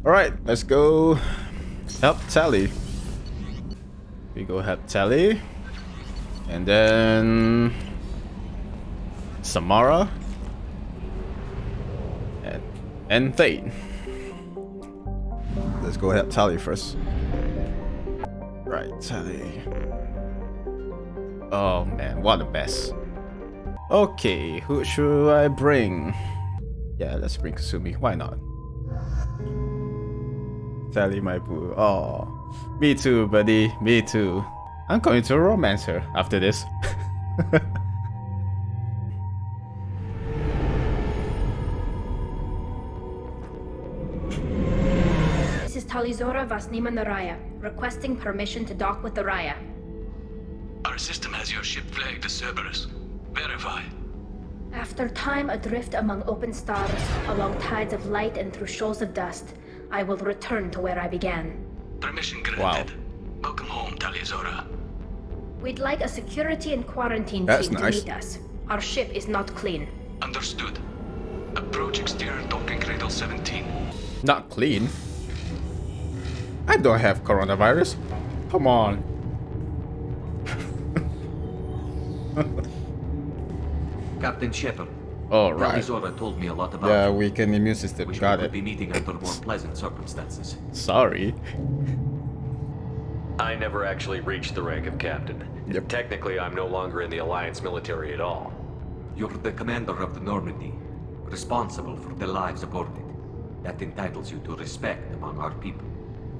Alright, let's go help Tali. We go help Tali. And then Samara. And Thane. Let's go help Tali first. Right, Tali. Oh man, what a mess. Okay, who should I bring? Yeah, let's bring Kasumi. Why not? Tali, my boo. Oh, me too, buddy. Me too. I'm going to romance her after this. This is Alarei Vasnima Naraya, requesting permission to dock with the Raya. Our system has your ship flagged as Cerberus. Verify. After time adrift among open stars, along tides of light and through shoals of dust, I will return to where I began. Permission granted. Welcome home, Rael'Zorah. We'd like a security and quarantine team to meet us. Our ship is not clean. Understood. Approach exterior docking cradle 17. Not clean? I don't have coronavirus. Come on. Captain Shepard. All right. Rael'Zorah told me a lot about you. Weakened immune system. Wish Got we it. could be meeting under more pleasant circumstances. Sorry. I never actually reached the rank of captain. Yep. Technically, I'm no longer in the Alliance military at all. You're the commander of the Normandy, responsible for the lives aborted. That entitles you to respect among our people.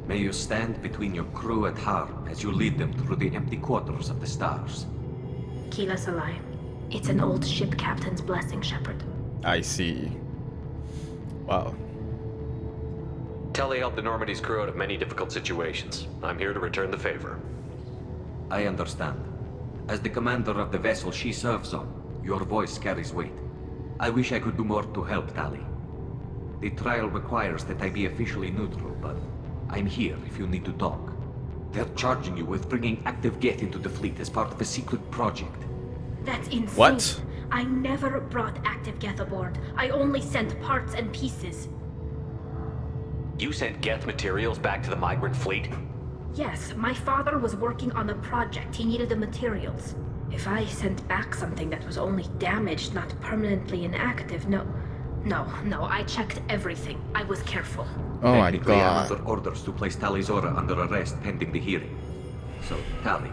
May you stand between your crew and harm as you lead them through the empty quarters of the stars. Kila Salai. It's an old ship captain's blessing, Shepard. I see. Wow. Tali helped the Normandy's crew out of many difficult situations. I'm here to return the favor. I understand. As the commander of the vessel she serves on, your voice carries weight. I wish I could do more to help Tali. The trial requires that I be officially neutral, but I'm here if you need to talk. They're charging you with bringing active Geth into the fleet as part of a secret project. That's insane. What? I never brought active Geth aboard. I only sent parts and pieces. You sent Geth materials back to the Migrant fleet? Yes, my father was working on a project. He needed the materials. If I sent back something that was only damaged, not permanently inactive, no, I checked everything. I was careful. Oh my Technically, I'm god. under orders to place Rael'Zorah under arrest pending the hearing. So, Tali,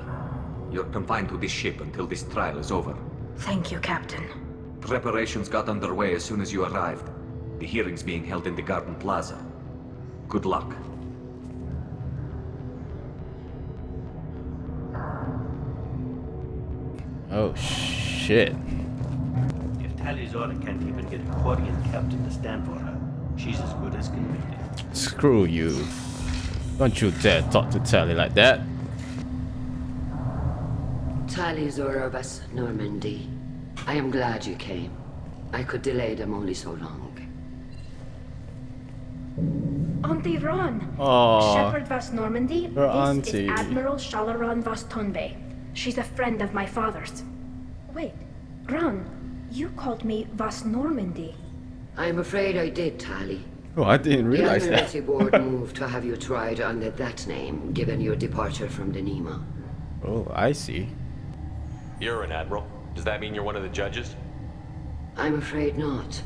you're confined to this ship until this trial is over. Thank you, Captain. Preparations got underway as soon as you arrived. The hearing's being held in the Garden Plaza. Good luck. Oh shit. If Rael'Zorah can't even get a Quarian captain to stand for her, she's as good as convicted. Screw you. Don't you dare talk to Tali like that. Rael'Zorah vas Normandy. I am glad you came. I could delay them only so long. Auntie Ron! Aww. Shepard vas Normandy. Her This auntie. is Admiral Shalaran vas Tonbe. She's a friend of my father's. Wait, Ron, you called me vas Normandy. I'm afraid I did, Tali. Oh, I didn't The realize that. Admiralty Board moved to have you tried under that name, given your departure from the Nima. Oh, I see. You're an admiral. Does that mean you're one of the judges? I'm afraid not.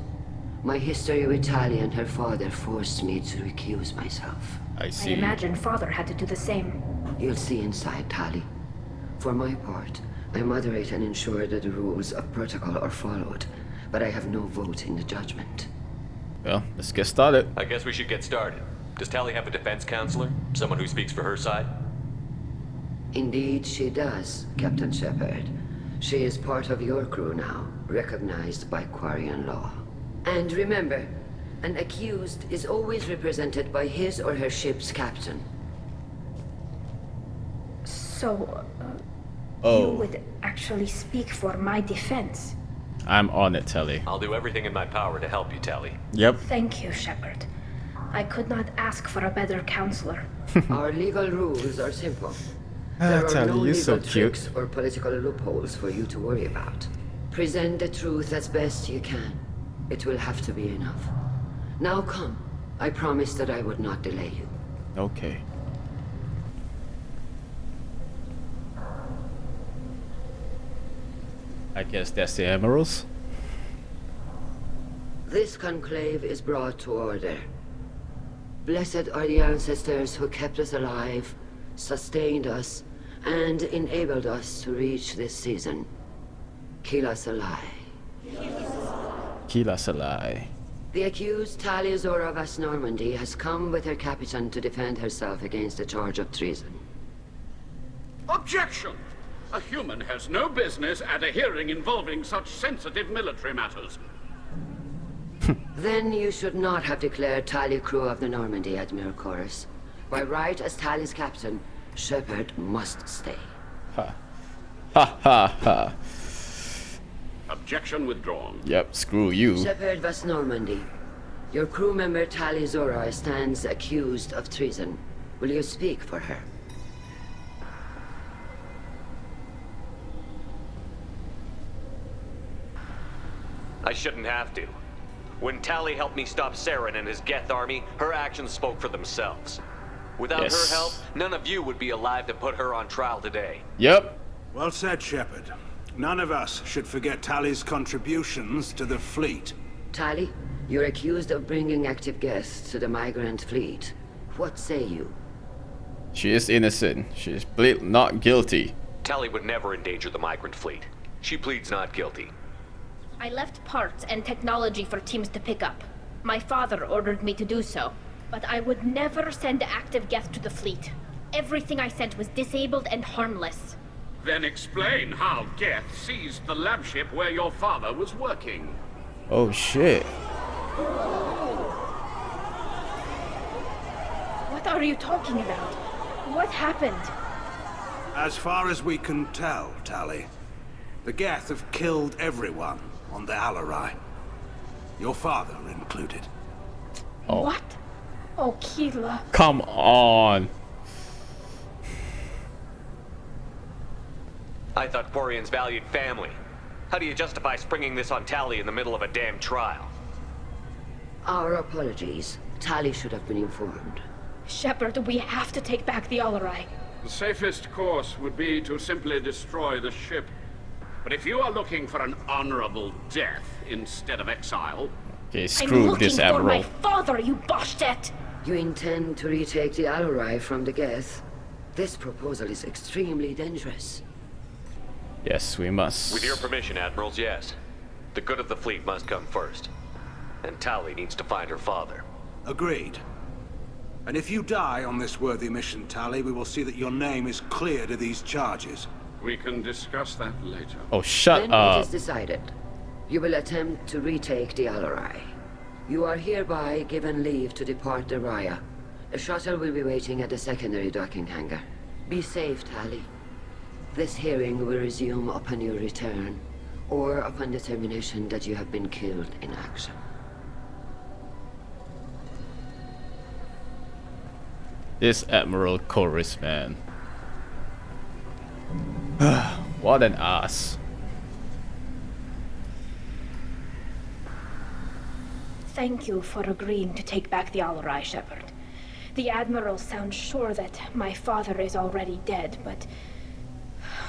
My history with Tali and her father forced me to recuse myself. I I see. imagine father had to do the same. You'll see inside, Tali. For my part, I moderate and ensure that the rules of protocol are followed, but I have no vote in the judgment. Well, let's get started. I guess we should get started. Does Tali have a defense counselor? Someone who speaks for her side? Indeed, she does, Captain Shepard. She is part of your crew now, recognized by Quarian law. And remember, an accused is always represented by his or her ship's captain. So, you Oh, would actually speak for my defense. I'm on it, Tali. I'll do everything in my power to help you, Tali. Yep. Thank you, Shepard. I could not ask for a better counselor. Our legal rules are simple. There are Tali, no you're legal so cute. tricks or political loopholes for you to worry about. Present the truth as best you can. It will have to be enough. Now come. I promised that I would not delay you. Okay. I guess that's the emeralds. This conclave is brought to order. Blessed are the ancestors who kept us alive, sustained us, and enabled us to reach this season. Kila Salai. Kila Salai. The accused Rael'Zorah of Normandy has come with her captain to defend herself against a charge of treason. Objection! A human has no business at a hearing involving such sensitive military matters. Then you should not have declared Tali crew of the Normandy, Admiral Chorus. By right as Tali's captain, Shepard must stay. Ha. Ha ha ha. Objection withdrawn. Yep, screw you. Shepard was Normandy. Your crew member Rael'Zorah stands accused of treason. Will you speak for her? I shouldn't have to. When Tali helped me stop Saren and his Geth army, her actions spoke for themselves. Without her help, none of you would be alive to put her on trial today. Yep. Well said, Shepard. None of us should forget Tali's contributions to the fleet. Tali, you're accused of bringing active Geth to the Migrant fleet. What say you? She is innocent. She is not guilty. Tali would never endanger the Migrant fleet. She pleads not guilty. I left parts and technology for teams to pick up. My father ordered me to do so, but I would never send active Geth to the fleet. Everything I sent was disabled and harmless. Then explain how Geth seized the lab ship where your father was working. Oh shit. What are you talking about? What happened? As far as we can tell, Tali, the Geth have killed everyone on the Alarei. Your father included. Oh. What? Oh, Kila. Come on. I thought Quarians valued family. How do you justify springing this on Tali in the middle of a damn trial? Our apologies. Tali should have been informed. Shepard, we have to take back the Alarei. The safest course would be to simply destroy the ship. But if you are looking for an honorable death instead of exile... Okay, screw this I'm looking emerald. for my father, you bastet! You intend to retake the Alarei from the Geth? This proposal is extremely dangerous. Yes, we must. With your permission, Admirals, yes. The good of the fleet must come first. And Tali needs to find her father. Agreed. And if you die on this worthy mission, Tali, we will see that your name is cleared of these charges. We can discuss that later. Oh, shut Then up. it is decided. You will attempt to retake the Alarei. You are hereby given leave to depart the Raya. A shuttle will be waiting at the secondary docking hangar. Be safe, Tali. This hearing will resume upon your return, or upon determination that you have been killed in action. This Admiral Chorus, man. What an ass. Thank you for agreeing to take back the Alarei, Shepard. The Admiral sounds sure that my father is already dead, but...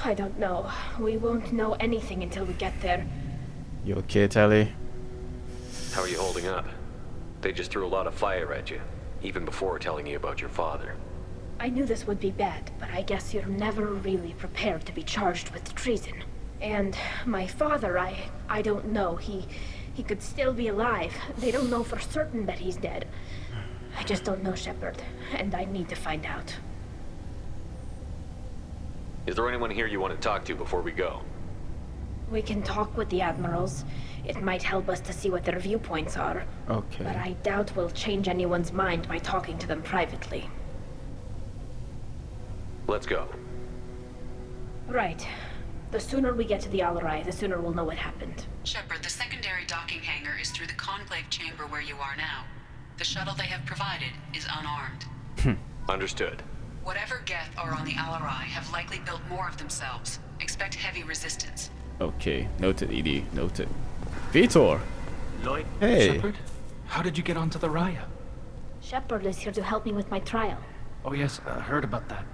I don't know. We won't know anything until we get there. You okay, Tali? How are you holding up? They just threw a lot of fire at you, even before telling you about your father. I knew this would be bad, but I guess you're never really prepared to be charged with treason. And my father, I don't know. He could still be alive. They don't know for certain that he's dead. I just don't know, Shepard, and I need to find out. Is there anyone here you want to talk to before we go? We can talk with the Admirals. It might help us to see what their viewpoints are. Okay. But I doubt we'll change anyone's mind by talking to them privately. Let's go. Right. The sooner we get to the Alarei, the sooner we'll know what happened. Shepard, the secondary docking hangar is through the conclave chamber where you are now. The shuttle they have provided is unarmed. Understood. Whatever Geth are on the Alarei have likely built more of themselves. Expect heavy resistance. Okay, noted, ED, noted. Vitor! Lloyd, Hey! Shepard, how did you get onto the Raya? Shepard is here to help me with my trial. Oh yes, I heard about that.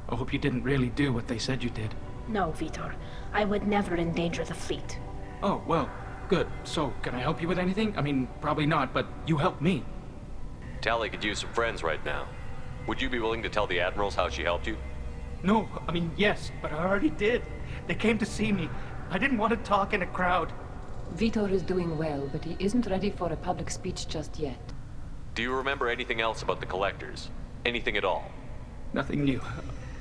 I hope you didn't really do what they said you did. No, Vitor. I would never endanger the fleet. Oh, well, good. So, can I help you with anything? I mean, probably not, but you helped me. Tali could use some friends right now. Would you be willing to tell the admirals how she helped you? No, I mean, yes, but I already did. They came to see me. I didn't want to talk in a crowd. Vitor is doing well, but he isn't ready for a public speech just yet. Do you remember anything else about the Collectors? Anything at all? Nothing new.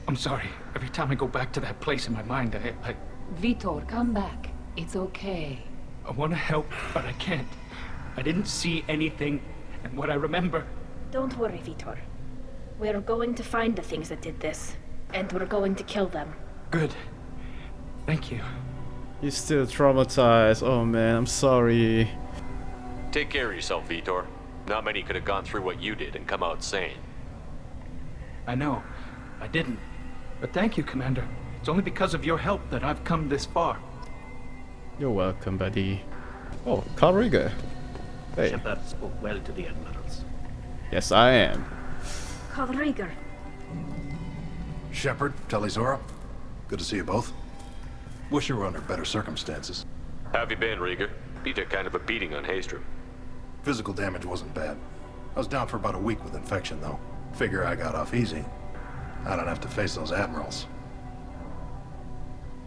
I'm sorry. Every time I go back to that place in my mind, I Vitor, come back. It's okay. I want to help, but I can't. I didn't see anything, and what I remember... Don't worry, Vitor. We're going to find the things that did this, and we're going to kill them. Good. Thank you. He's still traumatized. Oh man, I'm sorry. Take care of yourself, Vitor. Not many could have gone through what you did and come out sane. I know. I didn't. But thank you, Commander. It's only because of your help that I've come this far. You're welcome, buddy. Oh, Kalriga. Hey. Shepard spoke well to the admirals. Yes, I am. Kalriga. Shepard, Rael'Zorah. Good to see you both. Wish you were under better circumstances. How have you been, Rieger? You took kind of a beating on Haystrom. Physical damage wasn't bad. I was down for about a week with infection, though. Figure I got off easy. I don't have to face those admirals.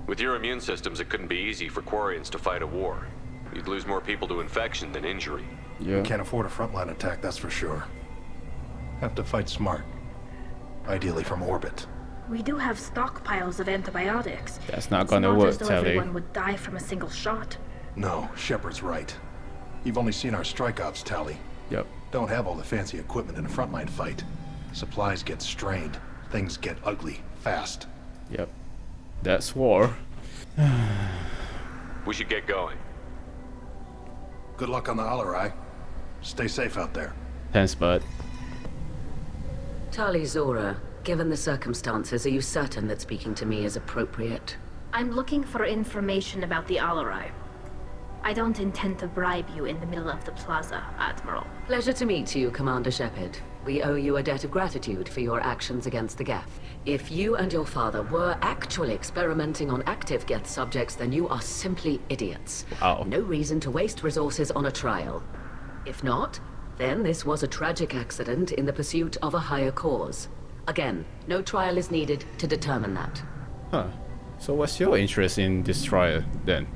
With your immune systems, it couldn't be easy for Quarians to fight a war. You'd lose more people to infection than injury. Yeah. Can't afford a frontline attack, that's for sure. Have to fight smart. Ideally from orbit. We do have stockpiles of antibiotics. That's not gonna work, Tali. Everyone would die from a single shot. No, Shepard's right. You've only seen our strike ops, Tali. Yep. Don't have all the fancy equipment in a frontline fight. Supplies get strained. Things get ugly, fast. Yep. That's war. We should get going. Good luck on the Alarei. Stay safe out there. Thanks, bud. Alarei, given the circumstances, are you certain that speaking to me is appropriate? I'm looking for information about the Alarei. I don't intend to bribe you in the middle of the plaza, Admiral. Pleasure to meet you, Commander Shepard. We owe you a debt of gratitude for your actions against the Geth. If you and your father were actually experimenting on active Geth subjects, then you are simply idiots. Wow. No reason to waste resources on a trial. If not, then this was a tragic accident in the pursuit of a higher cause. Again, no trial is needed to determine that. Huh. So what's your interest in this trial, then?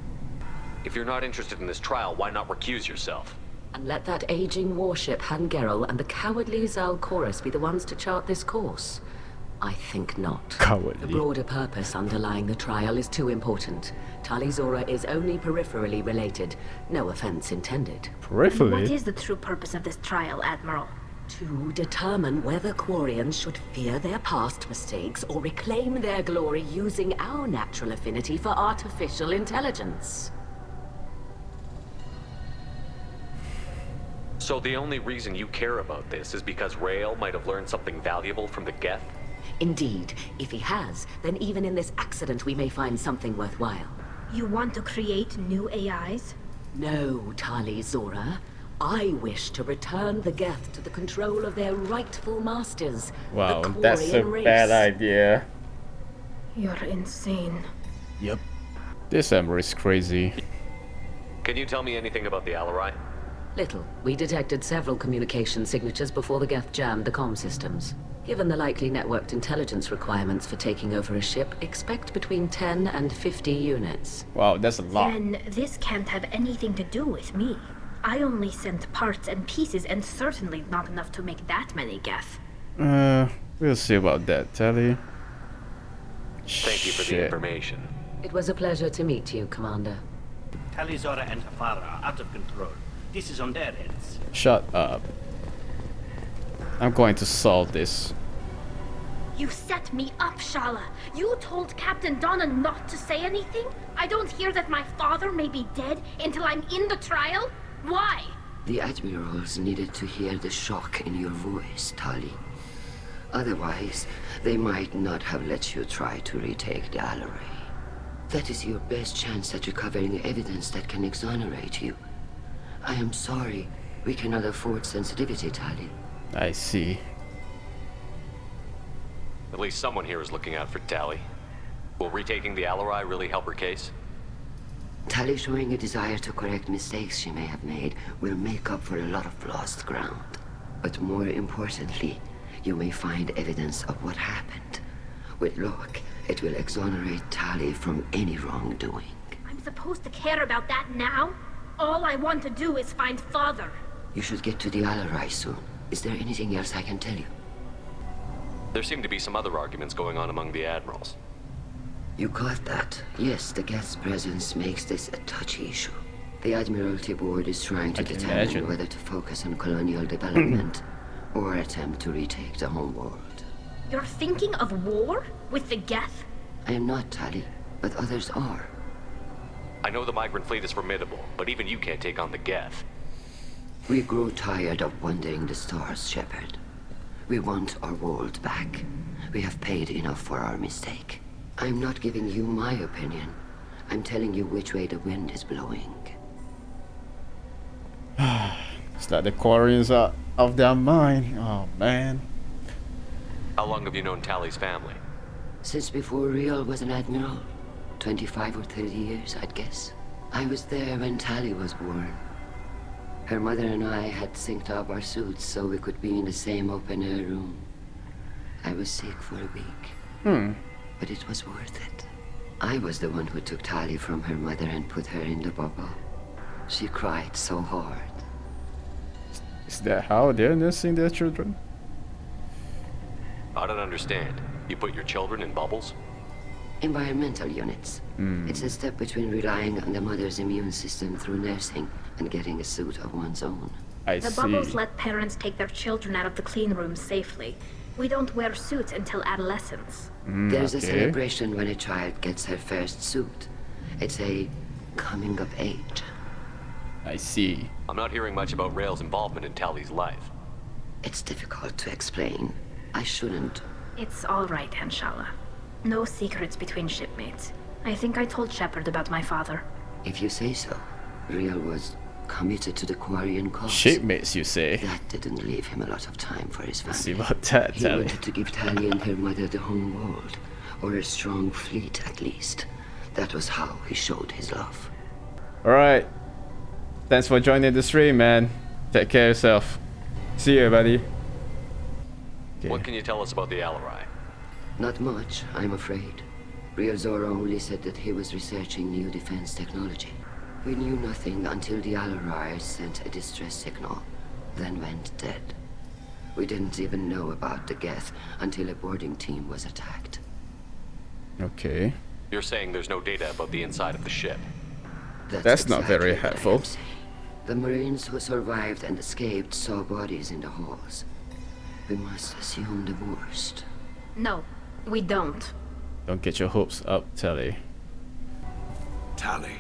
If you're not interested in this trial, why not recuse yourself? And let that aging warship Hangerel and the cowardly Zal'Koris be the ones to chart this course? I think not. Cowardly. The broader purpose underlying the trial is too important. Alarei is only peripherally related. No offense intended. Peripherally? What is the true purpose of this trial, Admiral? To determine whether Quarians should fear their past mistakes or reclaim their glory using our natural affinity for artificial intelligence. So the only reason you care about this is because Rael might have learned something valuable from the Geth? Indeed. If he has, then even in this accident we may find something worthwhile. You want to create new AIs? No, Alarei. I wish to return the Geth to the control of their rightful masters. Wow, the that's a Quarian race. bad idea. You're insane. Yep. This Ember is crazy. Can you tell me anything about the Alarei? Little. We detected several communication signatures before the Geth jammed the comm systems. Given the likely networked intelligence requirements for taking over a ship, expect between 10 and 50 units. Wow, that's a lot. Then this can't have anything to do with me. I only sent parts and pieces, and certainly not enough to make that many Geth. We'll see about that, Tali. Thank you for the information. It was a pleasure to meet you, Commander. Rael'Zorah and her father are out of control. This is on their heads. Shut up. I'm going to solve this. You set me up, Shala. You told Captain Donna not to say anything? I don't hear that my father may be dead until I'm in the trial? Why? The admirals needed to hear the shock in your voice, Tali. Otherwise, they might not have let you try to retake the Alarei. That is your best chance at recovering evidence that can exonerate you. I am sorry. We cannot afford sensitivity, Tali. I see. At least someone here is looking out for Tali. Will retaking the Alarei really help her case? Tali showing a desire to correct mistakes she may have made will make up for a lot of lost ground. But more importantly, you may find evidence of what happened. With luck, it will exonerate Tali from any wrongdoing. I'm supposed to care about that now? All I want to do is find Father. You should get to the Alarei soon. Is there anything else I can tell you? There seem to be some other arguments going on among the admirals. You caught that? Yes, the guest's presence makes this a touchy issue. The Admiralty Board is trying to determine whether to focus on colonial development or attempt to retake the homeworld. You're thinking of war? With the Geth? I am not, Tali, but others are. I know the Migrant fleet is formidable, but even you can't take on the Geth. We grow tired of wandering the stars, Shepard. We want our world back. We have paid enough for our mistake. I'm not giving you my opinion. I'm telling you which way the wind is blowing. It's like the Quarians are of their mind. Oh, man. How long have you known Tali's family? Since before Riel was an admiral. 25 or 30 years, I'd guess. I was there when Tali was born. Her mother and I had synced up our suits so we could be in the same open-air room. I was sick for a week. But it was worth it. I was the one who took Tali from her mother and put her in the bubble. She cried so hard. Is that how they're nursing their children? I don't understand. You put your children in bubbles? Environmental units. It's a step between relying on the mother's immune system through nursing and getting a suit of one's own. The bubbles let parents take their children out of the clean rooms safely. We don't wear suits until adolescence. There's a celebration when a child gets her first suit. It's a coming of age. I see. I'm not hearing much about Rael's involvement in Tali's life. It's difficult to explain. I shouldn't. It's all right, Anshala. No secrets between shipmates. I think I told Shepard about my father. If you say so. Rael was committed to the Quarian cause. Shipmates, you say? That didn't leave him a lot of time for his family. See about that, He Tali. wanted to give Tali and her mother the home world, or a strong fleet at least. That was how he showed his love. Alright. Thanks for joining the stream, man. Take care of yourself. See you, buddy. Okay. What can you tell us about the Alarei? Not much, I'm afraid. Rael'Zorah only said that he was researching new defense technology. We knew nothing until the Alarei sent a distress signal, then went dead. We didn't even know about the Geth until a boarding team was attacked. Okay. You're saying there's no data about the inside of the ship? That's not very helpful. The Marines who survived and escaped saw bodies in the halls. We must assume the worst. No, we don't. Don't get your hopes up, Tali. Tali,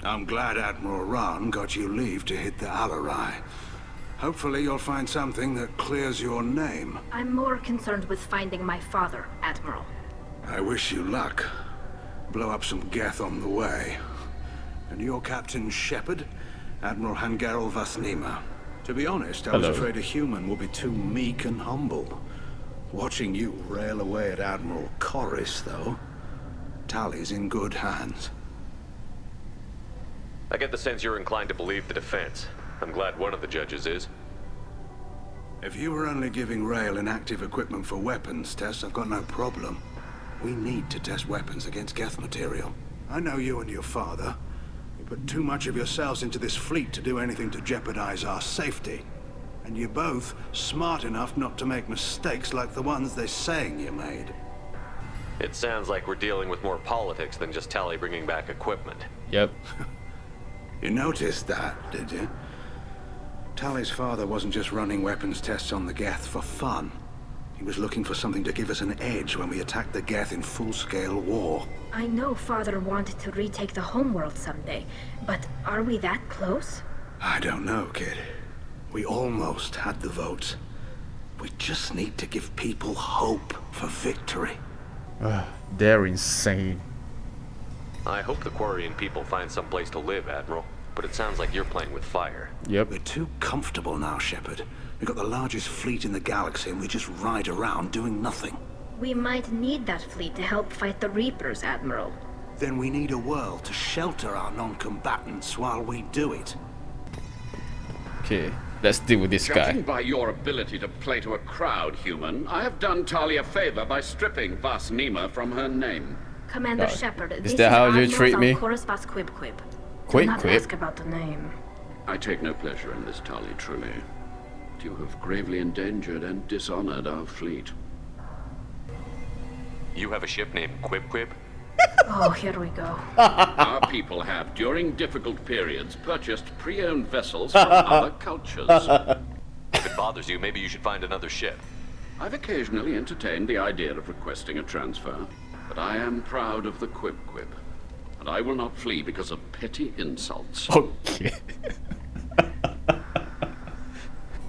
I'm glad Admiral Rahn got you leave to hit the Alarei. Hopefully you'll find something that clears your name. I'm more concerned with finding my father, Admiral. I wish you luck. Blow up some Geth on the way. And your Captain Shepard, Admiral Hangarel Vasnima. To be honest, I was afraid a human would be too meek and humble. Watching you rail away at Admiral Corris, though, Tali's in good hands. I get the sense you're inclined to believe the defense. I'm glad one of the judges is. If you were only giving Rael inactive equipment for weapons tests, I've got no problem. We need to test weapons against Geth material. I know you and your father. You put too much of yourselves into this fleet to do anything to jeopardize our safety. And you're both smart enough not to make mistakes like the ones they're saying you made. It sounds like we're dealing with more politics than just Tali bringing back equipment. Yep. You noticed that, did you? Tali's father wasn't just running weapons tests on the Geth for fun. He was looking for something to give us an edge when we attacked the Geth in full-scale war. I know Father wanted to retake the homeworld someday, but are we that close? I don't know, kid. We almost had the votes. We just need to give people hope for victory. They're insane. I hope the Quarian people find some place to live, Admiral. but it sounds like you're playing with fire. Yep. We're too comfortable now, Shepard. We've got the largest fleet in the galaxy and we just ride around doing nothing. We might need that fleet to help fight the Reapers, Admiral. Then we need a world to shelter our non-combatants while we do it. Okay, let's deal with this Judging guy. by your ability to play to a crowd, human, I have done Tali a favor by stripping Vas Nima from her name. Commander Shepard, Is that how you treat me? Vas Quib Quib. Quib Do not Quib? ask about the name. I take no pleasure in this, Tali, truly. But you have gravely endangered and dishonored our fleet. You have a ship named Quib Quib? Oh, here we go. Our people have, during difficult periods, purchased pre-owned vessels from other cultures. If it bothers you, maybe you should find another ship. I've occasionally entertained the idea of requesting a transfer, but I am proud of the Quib Quib. And I will not flee because of petty insults. Okay.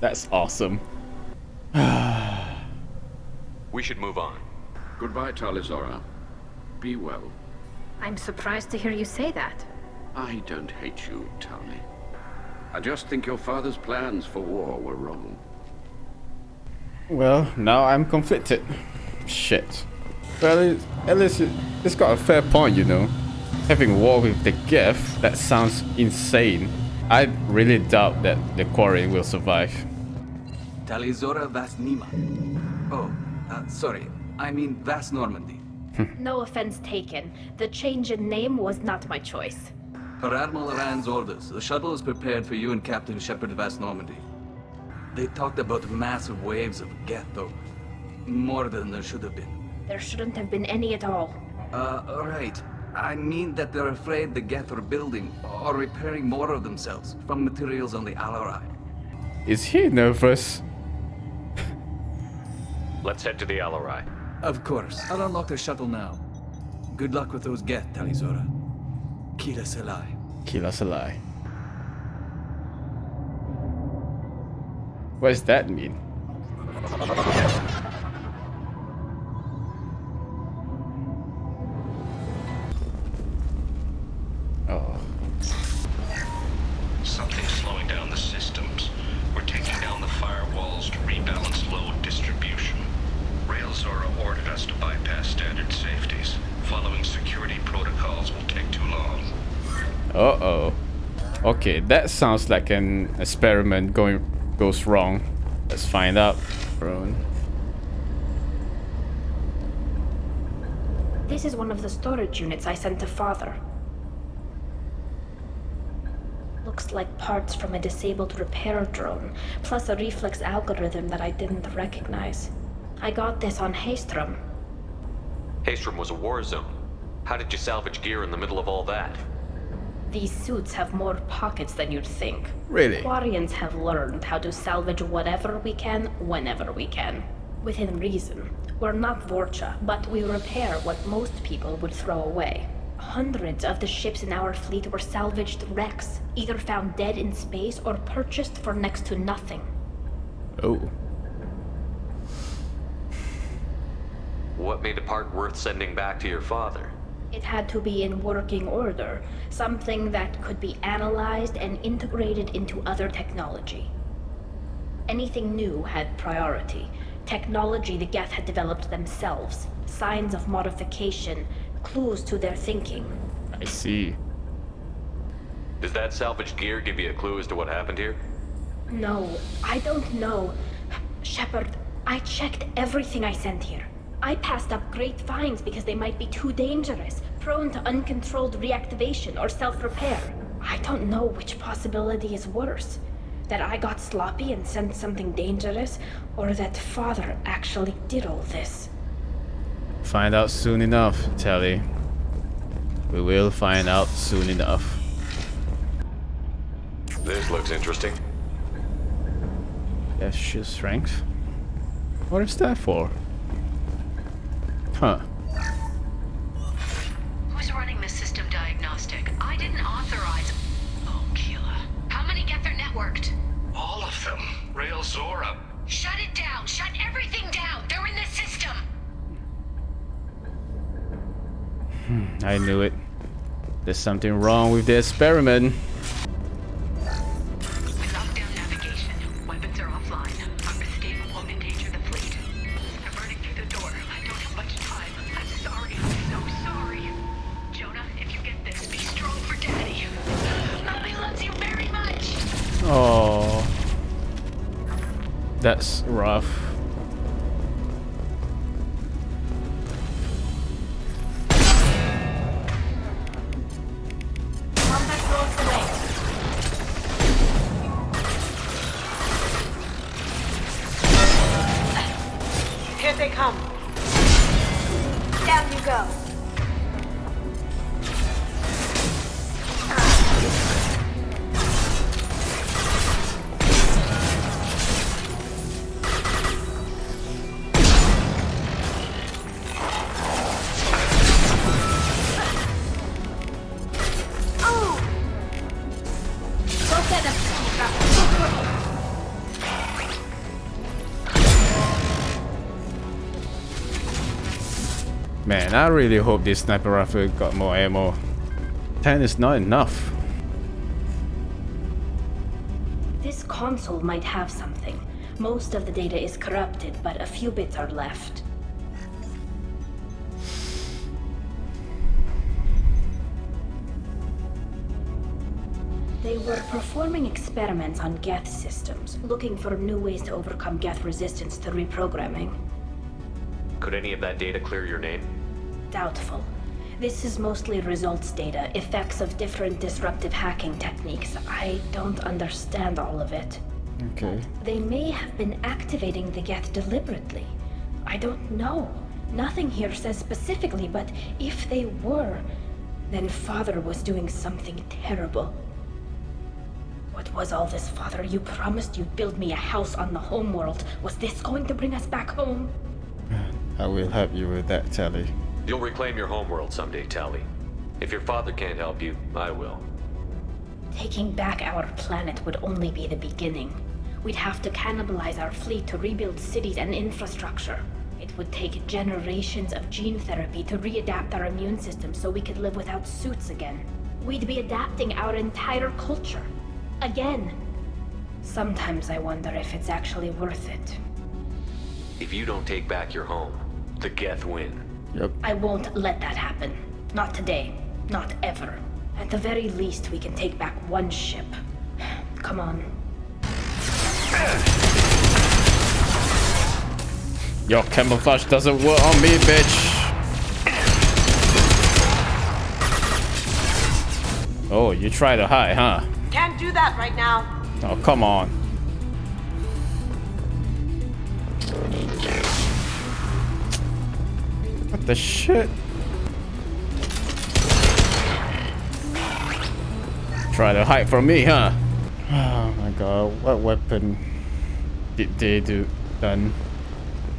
That's awesome. We should move on. Goodbye, Rael'Zorah. Be well. I'm surprised to hear you say that. I don't hate you, Tali. I just think your father's plans for war were wrong. Well, now I'm conflicted. Shit. Well, at least it's got a fair point, you know. Having war with the Geth, that sounds insane. I really doubt that the Quarry will survive. Rael'Zorah Vas Nima. Oh, sorry. I mean Vas Normandy. No offense taken. The change in name was not my choice. Per Admiral Rand's orders, the shuttle is prepared for you and Captain Shepard Vas Normandy. They talked about massive waves of Geth, though. More than there should have been. There shouldn't have been any at all. Right. I mean that they're afraid the Geth are building or repairing more of themselves from materials on the Alarei. Is he nervous? Let's head to the Alarei. Of course. I'll unlock the shuttle now. Good luck with those Geth, Rael'Zorah. Kila Selai. Kila Selai. What does that mean? Oh. Something's slowing down the systems. We're taking down the firewalls to rebalance load distribution. Rael'Zorah ordered us to bypass standard safeties. Following security protocols will take too long. Uh-oh. Okay, that sounds like an experiment goes wrong. Let's find out. This is one of the storage units I sent to Father. Looks like parts from a disabled repair drone, plus a reflex algorithm that I didn't recognize. I got this on Haestrom. Haestrom was a war zone. How did you salvage gear in the middle of all that? These suits have more pockets than you'd think. Really? Quarians have learned how to salvage whatever we can, whenever we can. Within reason. We're not Vorcha, but we repair what most people would throw away. Hundreds of the ships in our fleet were salvaged wrecks, either found dead in space or purchased for next to nothing. Oh. What made a part worth sending back to your father? It had to be in working order, something that could be analyzed and integrated into other technology. Anything new had priority. Technology the Geth had developed themselves, signs of modification, clues to their thinking. I see. Does that salvaged gear give you a clue as to what happened here? No, I don't know. Shepard, I checked everything I sent here. I passed up great finds because they might be too dangerous, prone to uncontrolled reactivation or self-repair. I don't know which possibility is worse. That I got sloppy and sent something dangerous, or that Father actually did all this. Find out soon enough, Tali. We will find out soon enough. This looks interesting. Yes, sheer strength. What is that for? Huh. Who's running the system diagnostic? I didn't authorize. Oh, Keela. How many get their networked? All of them. Rael'Zorah. Shut it down. Shut everything down. They're in the system. I knew it. There's something wrong with the experiment. That's rough. Here they come. Down you go. Man, I really hope this sniper rifle got more ammo. 10 is not enough. This console might have something. Most of the data is corrupted, but a few bits are left. They were performing experiments on Geth systems, looking for new ways to overcome Geth resistance to reprogramming. Could any of that data clear your name? Doubtful. This is mostly results data, effects of different disruptive hacking techniques. I don't understand all of it. Okay. They may have been activating the Geth deliberately. I don't know. Nothing here says specifically, but if they were, then Father was doing something terrible. What was all this, Father? You promised you'd build me a house on the homeworld. Was this going to bring us back home? I will help you with that, Tali. You'll reclaim your homeworld someday, Tali. If your father can't help you, I will. Taking back our planet would only be the beginning. We'd have to cannibalize our fleet to rebuild cities and infrastructure. It would take generations of gene therapy to readapt our immune system so we could live without suits again. We'd be adapting our entire culture. Again. Sometimes I wonder if it's actually worth it. If you don't take back your home, the Geth win. Yep. I won't let that happen. Not today. Not ever. At the very least, we can take back one ship. Come on. Your camouflage doesn't work on me, bitch. Oh, you try to hide, huh? Can't do that right now. Oh, come on. What the shit? Try to hide from me, huh? Oh my god, what weapon did they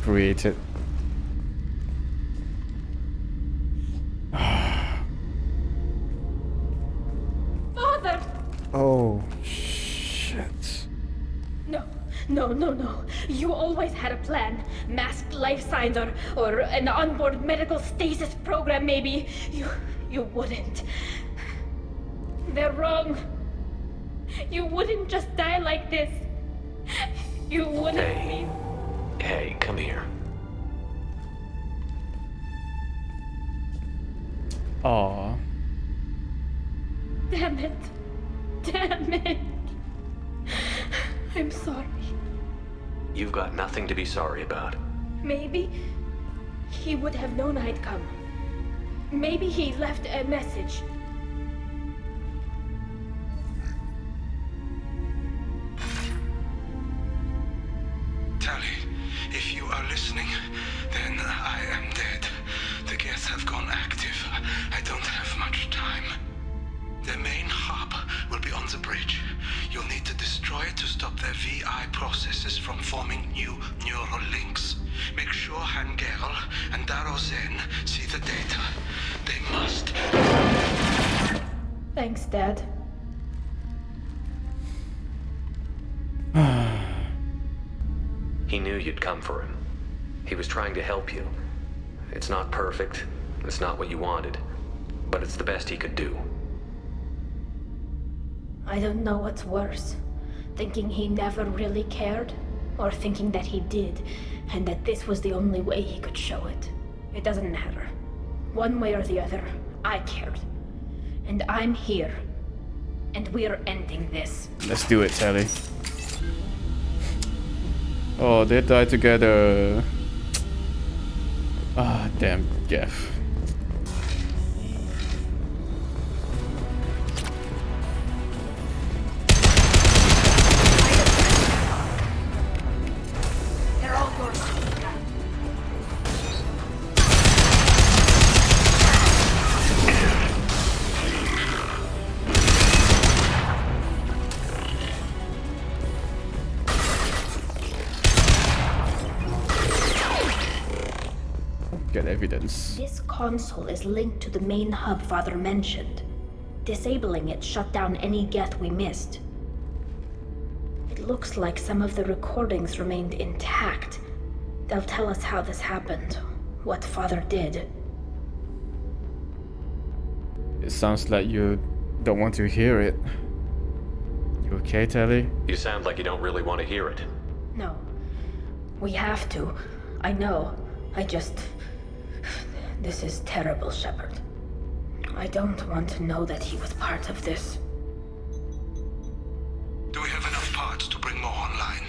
create it? Father! Oh, shit. No. You always had a plan. Masked life signs or an onboard medical stasis program, maybe. You wouldn't. They're wrong. You wouldn't just die like this. You wouldn't leave. Hey, come here. Aww. Damn it. I'm sorry. You've got nothing to be sorry about. Maybe he would have known I'd come. Maybe he left a message. Tali, if you are listening, then I am dead. The Geth have gone active. I don't have much time. The main hub will be on the bridge. You'll need to destroy it to stop their VI processes from forming new neural links. Make sure Hangerl and Darozen see the data. They must. Thanks, Dad. He knew you'd come for him. He was trying to help you. It's not perfect. It's not what you wanted. But it's the best he could do. I don't know what's worse. Thinking he never really cared, or thinking that he did, and that this was the only way he could show it. It doesn't matter. One way or the other, I cared. And I'm here. And we're ending this. Let's do it, Tali. Oh, they died together. Ah, damn Geth. They're all yours. Get evidence. This console is linked to the main hub Father mentioned. Disabling it shut down any Geth we missed. It looks like some of the recordings remained intact. They'll tell us how this happened, what Father did. It sounds like you don't want to hear it. You okay, Tali? You sound like you don't really want to hear it. No. We have to. I know. This is terrible, Shepard. I don't want to know that he was part of this. Do we have enough parts to bring more online?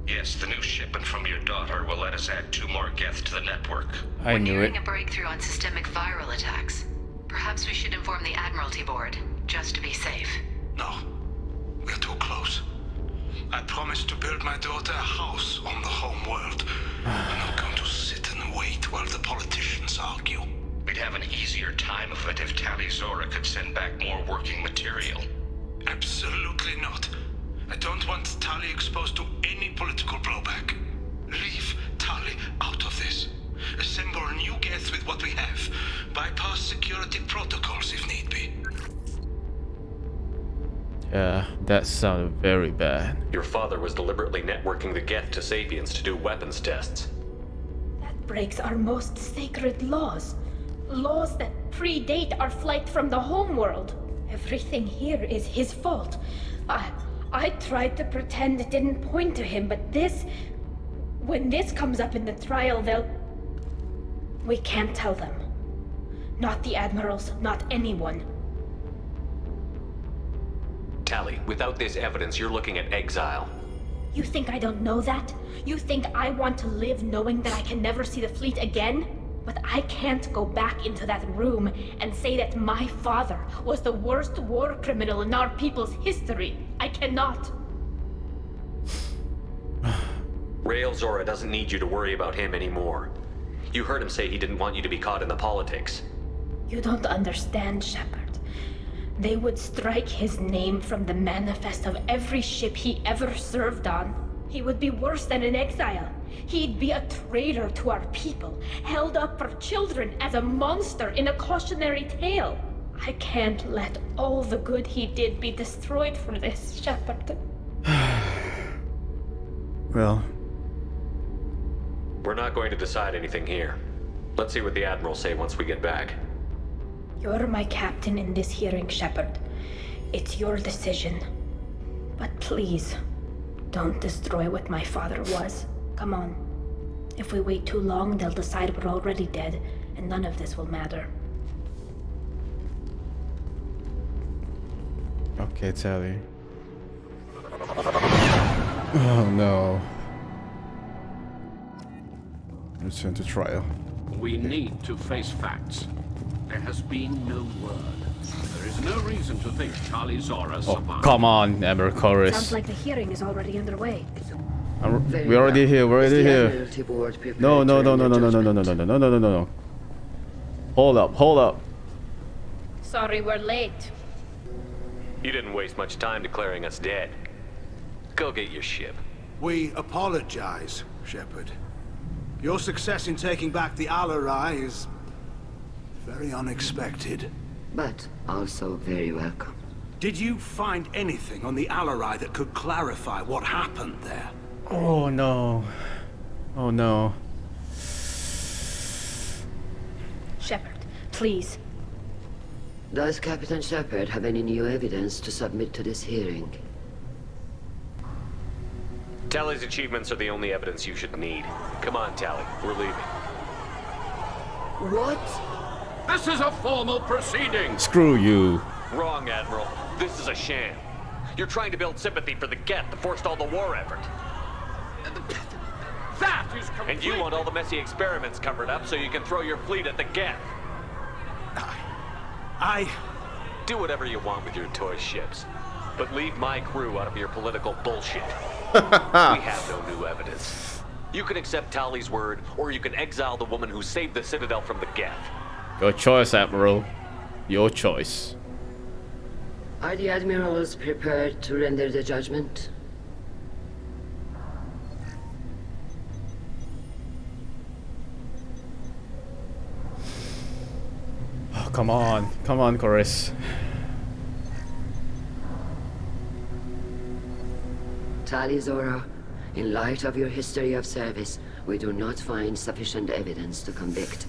Yes, the new shipment from your daughter will let us add 2 more Geth to the network. I knew it. We're nearing a breakthrough on systemic viral attacks. Perhaps we should inform the Admiralty Board, just to be safe. No. We're too close. I promised to build my daughter a house on the home world. I'm not going to sit and wait while the politicians argue. We'd have an easier time of it if Rael'Zorah could send back more working material. Absolutely not. I don't want Tali exposed to any political blowback. Leave Tali out of this. Assemble new Geth with what we have. Bypass security protocols if need be. Yeah, that sounded very bad. Your father was deliberately networking the Geth to Sapiens to do weapons tests. That breaks our most sacred laws. Laws that predate our flight from the homeworld. Everything here is his fault. I tried to pretend it didn't point to him, but this... When this comes up in the trial, they'll... We can't tell them. Not the admirals, not anyone. Tali, without this evidence, you're looking at exile. You think I don't know that? You think I want to live knowing that I can never see the fleet again? But I can't go back into that room and say that my father was the worst war criminal in our people's history. I cannot. Rael'Zorah doesn't need you to worry about him anymore. You heard him say he didn't want you to be caught in the politics. You don't understand, Shepard. They would strike his name from the manifest of every ship he ever served on. He would be worse than an exile. He'd be a traitor to our people, held up for children as a monster in a cautionary tale. I can't let all the good he did be destroyed for this, Shepard. Well... We're not going to decide anything here. Let's see what the Admirals say once we get back. You're my captain in this hearing, Shepard. It's your decision. But please, don't destroy what my father was. Come on. If we wait too long, they'll decide we're already dead, and none of this will matter. Okay, Tali. Oh no. Return to trial. We need to face facts. There has been no word. There is no reason to think Rael'Zorah survived. Oh, come on, Ember Chorus. Sounds like the hearing is already underway. We're already here. We're already here. No. Hold up. Sorry we're late. You didn't waste much time declaring us dead. Go get your ship. We apologize, Shepard. Your success in taking back the Alarei is very unexpected. But also very welcome. Did you find anything on the Alarei that could clarify what happened there? Oh no. Oh no. Shepard, please. Does Captain Shepard have any new evidence to submit to this hearing? Tali's achievements are the only evidence you should need. Come on, Tali. We're leaving. What? This is a formal proceeding! Screw you. Wrong, Admiral. This is a sham. You're trying to build sympathy for the Geth to forestall the war effort. That is complete. And you want all the messy experiments covered up so you can throw your fleet at the Geth. Do whatever you want with your toy ships, but leave my crew out of your political bullshit. We have no new evidence. You can accept Tali's word, or you can exile the woman who saved the Citadel from the Geth. Your choice, Admiral. Your choice. Are the admirals prepared to render the judgment? Oh, come on, Chorus. Rael'Zorah, in light of your history of service, we do not find sufficient evidence to convict.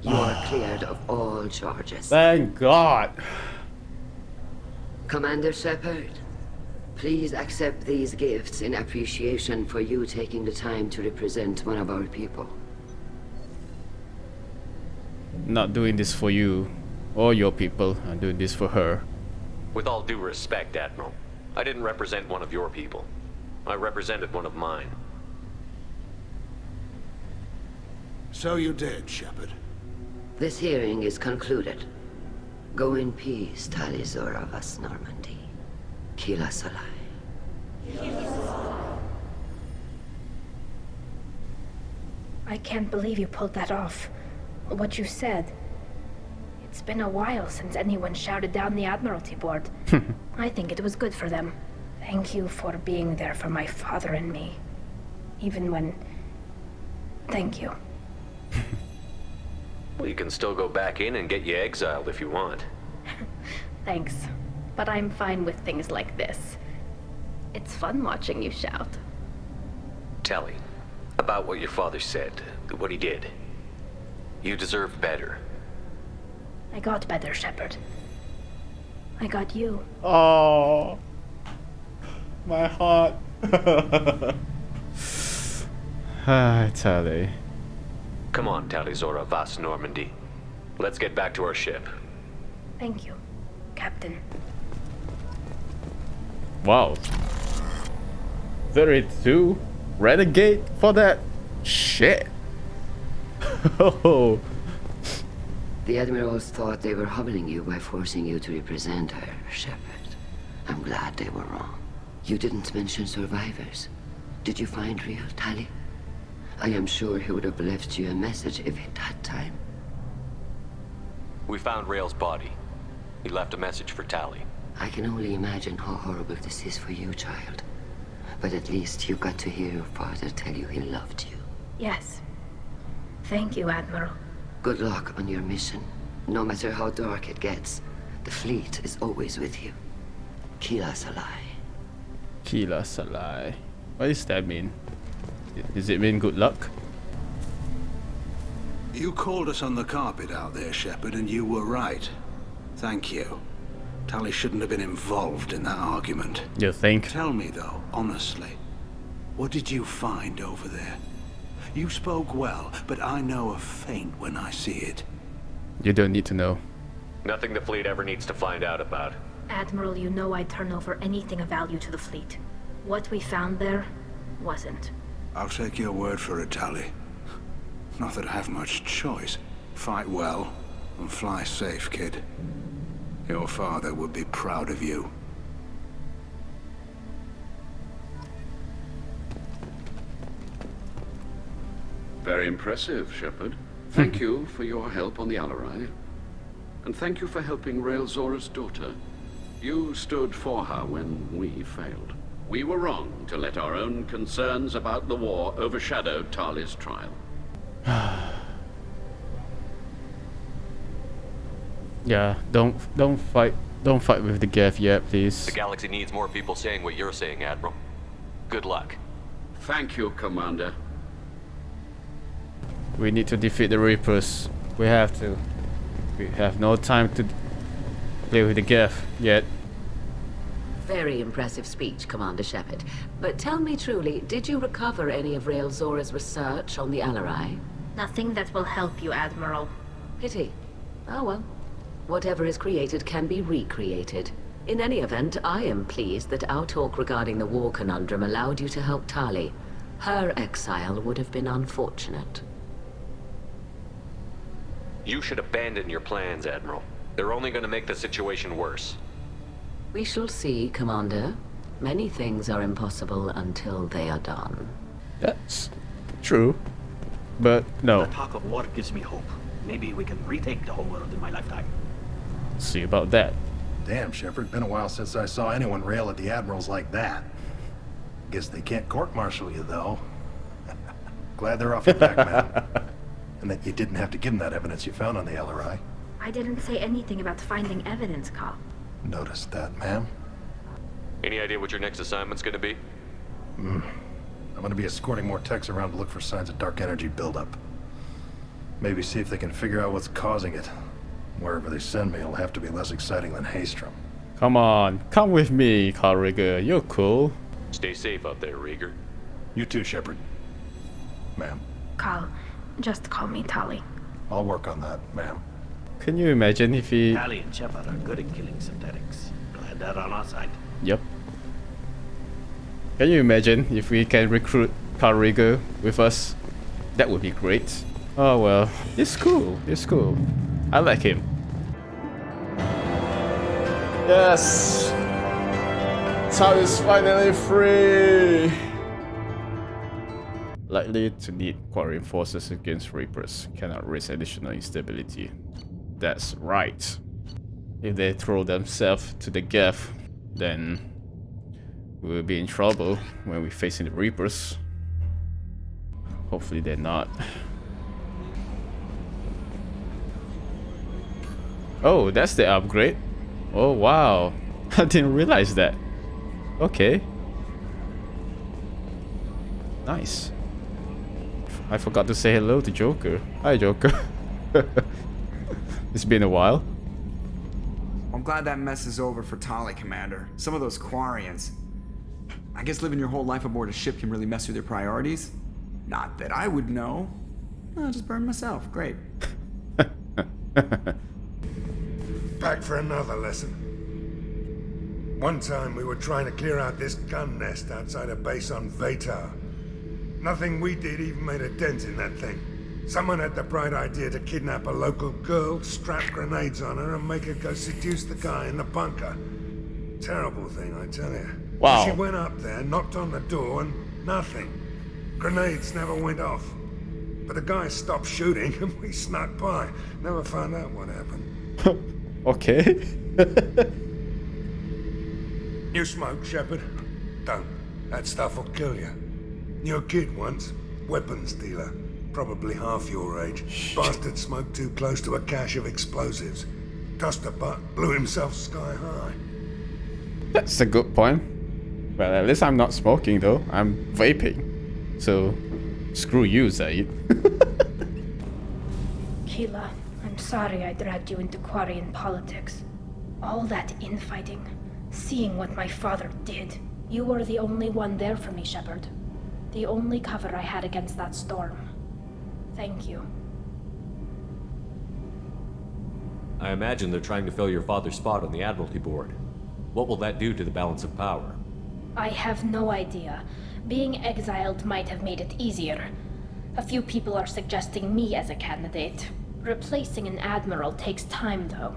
You are cleared of all charges. Thank God. Commander Shepard, please accept these gifts in appreciation for you taking the time to represent one of our people. Not doing this for you or your people. I'm doing this for her. With all due respect, Admiral, I didn't represent one of your people. I represented one of mine. So you did, Shepard. This hearing is concluded. Go in peace, Rael'Zorah vas Normandy. Kila Salai. I can't believe you pulled that off. What you said. It's been a while since anyone shouted down the Admiralty Board. I think it was good for them. Thank you for being there for my father and me. Even when... Thank you. Well, you can still go back in and get you exiled if you want. Thanks. But I'm fine with things like this. It's fun watching you shout. Tali, about what your father said, what he did. You deserve better. I got better, Shepard. I got you. Oh, my heart. Tali. Come on, Rael'Zorah vas Normandy. Let's get back to our ship. Thank you, Captain. Wow. 32 renegade for that shit. Oh. The admirals thought they were humbling you by forcing you to represent her, Shepard. I'm glad they were wrong. You didn't mention survivors. Did you find Rael, Tali? I am sure he would have left you a message if he'd had time. We found Rael's body. He left a message for Tali. I can only imagine how horrible this is for you, child. But at least you got to hear your father tell you he loved you. Yes. Thank you, Admiral. Good luck on your mission. No matter how dark it gets, the fleet is always with you. Kila Salai. Kila Salai. What does that mean? Does it mean good luck? You called us on the carpet out there, Shepard, and you were right. Thank you. Tali shouldn't have been involved in that argument. You think? Tell me, though, honestly, what did you find over there? You spoke well, but I know a feint when I see it. You don't need to know. Nothing the fleet ever needs to find out about. Admiral, you know I'd turn over anything of value to the fleet. What we found there wasn't. I'll take your word for it, Tali. Not that I have much choice. Fight well and fly safe, kid. Your father would be proud of you. Very impressive, Shepard. Thank you for your help on the Alarei. And thank you for helping Rael'Zorah's daughter. You stood for her when we failed. We were wrong to let our own concerns about the war overshadow Tali's trial. Yeah, don't fight with the Geth yet, please. The galaxy needs more people saying what you're saying, Admiral. Good luck. Thank you, Commander. We need to defeat the Reapers. We have to. We have no time to play with the Geth yet. Very impressive speech, Commander Shepard. But tell me truly, did you recover any of Rael'Zorah's research on the Alarei? Nothing that will help you, Admiral. Pity. Oh well. Whatever is created can be recreated. In any event, I am pleased that our talk regarding the war conundrum allowed you to help Tali. Her exile would have been unfortunate. You should abandon your plans, Admiral. They're only going to make the situation worse. We shall see, Commander. Many things are impossible until they are done. That's true. But no. The talk of war gives me hope. Maybe we can retake the whole world in my lifetime. See about that. Damn, Shepard. Been a while since I saw anyone rail at the admirals like that. Guess they can't court-martial you, though. Glad they're off your back, man. And that you didn't have to give them that evidence you found on the Alarei. I didn't say anything about finding evidence, Cal. Noticed that, ma'am. Any idea what your next assignment's going to be? I'm going to be escorting more techs around to look for signs of dark energy buildup. Maybe see if they can figure out what's causing it. Wherever they send me, it'll have to be less exciting than Haystrom. Come on, come with me, Carl Rieger. You're cool. Stay safe out there, Rieger. You too, Shepard. Ma'am. Cal, just call me Tali. I'll work on that, ma'am. Can you imagine if he... Tali and Shepard are good at killing synthetics. Glad they're on our side. Yep. Can you imagine if we can recruit Carl Rieger with us? That would be great. Oh well, it's cool. It's cool. I like him. Yes! Tali is finally free! Likely to need Quarian forces against Reapers. Cannot risk additional instability. That's right. If they throw themselves to the Geth, then we'll be in trouble when we're facing the Reapers. Hopefully they're not. Oh, that's the upgrade. Oh wow, I didn't realize that. Okay. Nice. I forgot to say hello to Joker. Hi Joker. It's been a while. I'm glad that mess is over for Tali, Commander. Some of those Quarians. I guess living your whole life aboard a ship can really mess with your priorities. Not that I would know. I'll just burn myself. Great. Back for another lesson. One time we were trying to clear out this gun nest outside a base on Vetar. Nothing we did even made a dent in that thing. Someone had the bright idea to kidnap a local girl, strap grenades on her, and make her go seduce the guy in the bunker. Terrible thing, I tell you. Wow. She went up there, knocked on the door, and nothing. Grenades never went off. But the guy stopped shooting, and we snuck by. Never found out what happened. Okay. You smoke, Shepard? Don't. That stuff will kill you. You're a kid once. Weapons dealer. Probably half your age. Bastard smoked too close to a cache of explosives. Tossed a butt, blew himself sky high. That's a good point. Well, at least I'm not smoking though. I'm vaping. So, screw you, Zaid. Keela, I'm sorry I dragged you into Quarian politics. All that infighting, seeing what my father did. You were the only one there for me, Shepard. The only cover I had against that storm. Thank you. I imagine they're trying to fill your father's spot on the Admiralty Board. What will that do to the balance of power? I have no idea. Being exiled might have made it easier. A few people are suggesting me as a candidate. Replacing an admiral takes time, though.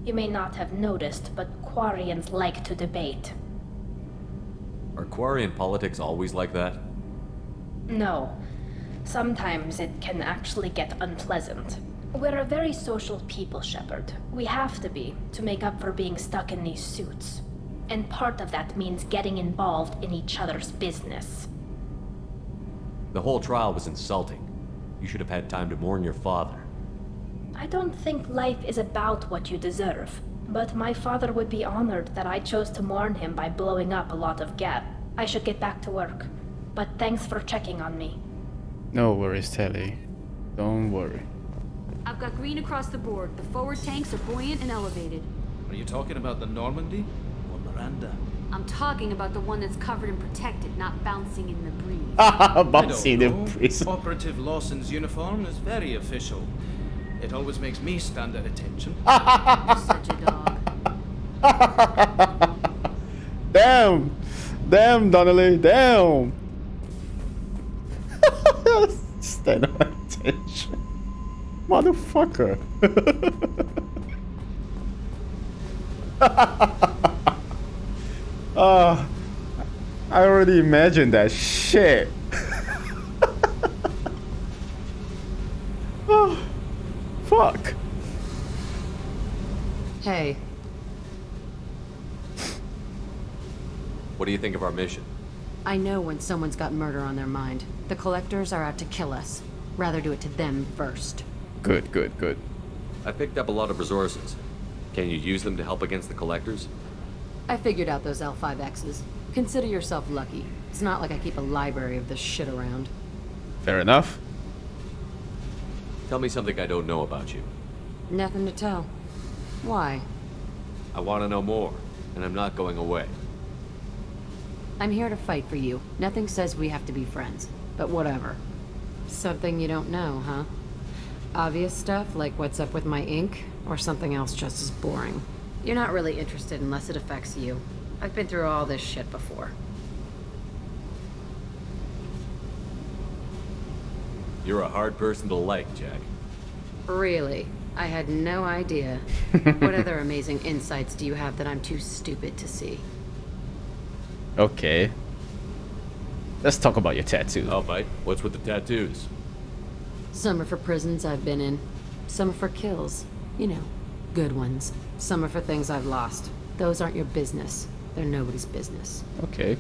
You may not have noticed, but Quarians like to debate. Are Quarian politics always like that? No. Sometimes it can actually get unpleasant. We're a very social people, Shepard. We have to be, to make up for being stuck in these suits. And part of that means getting involved in each other's business. The whole trial was insulting. You should have had time to mourn your father. I don't think life is about what you deserve, but my father would be honored that I chose to mourn him by blowing up a lot of Geth. I should get back to work, but thanks for checking on me. No worries, Tali. Don't worry. I've got green across the board. The forward tanks are buoyant and elevated. Are you talking about the Normandy or Miranda? I'm talking about the one that's covered and protected, not bouncing in the breeze. Bouncing in the breeze. Operative Lawson's uniform is very official. It always makes me stand at attention. Such a dog. Damn! Damn, Donnelly, damn! Stand on attention. Motherfucker. I already imagined that shit. Oh, fuck. Hey. What do you think of our mission? I know when someone's got murder on their mind. The collectors are out to kill us. Rather do it to them first. Good, good, good. I picked up a lot of resources. Can you use them to help against the collectors? I figured out those L5Xs. Consider yourself lucky. It's not like I keep a library of this shit around. Fair enough. Tell me something I don't know about you. Nothing to tell. Why? I want to know more, and I'm not going away. I'm here to fight for you. Nothing says we have to be friends. But whatever. Something you don't know, huh? Obvious stuff, like what's up with my ink, or something else just as boring? You're not really interested unless it affects you. I've been through all this shit before. You're a hard person to like, Jack. Really? I had no idea. What other amazing insights do you have that I'm too stupid to see? Okay. Let's talk about your tattoo. Oh, mate. What's with the tattoos? Some are for prisons I've been in. Some are for kills. You know, good ones. Some are for things I've lost. Those aren't your business. They're nobody's business. Okay.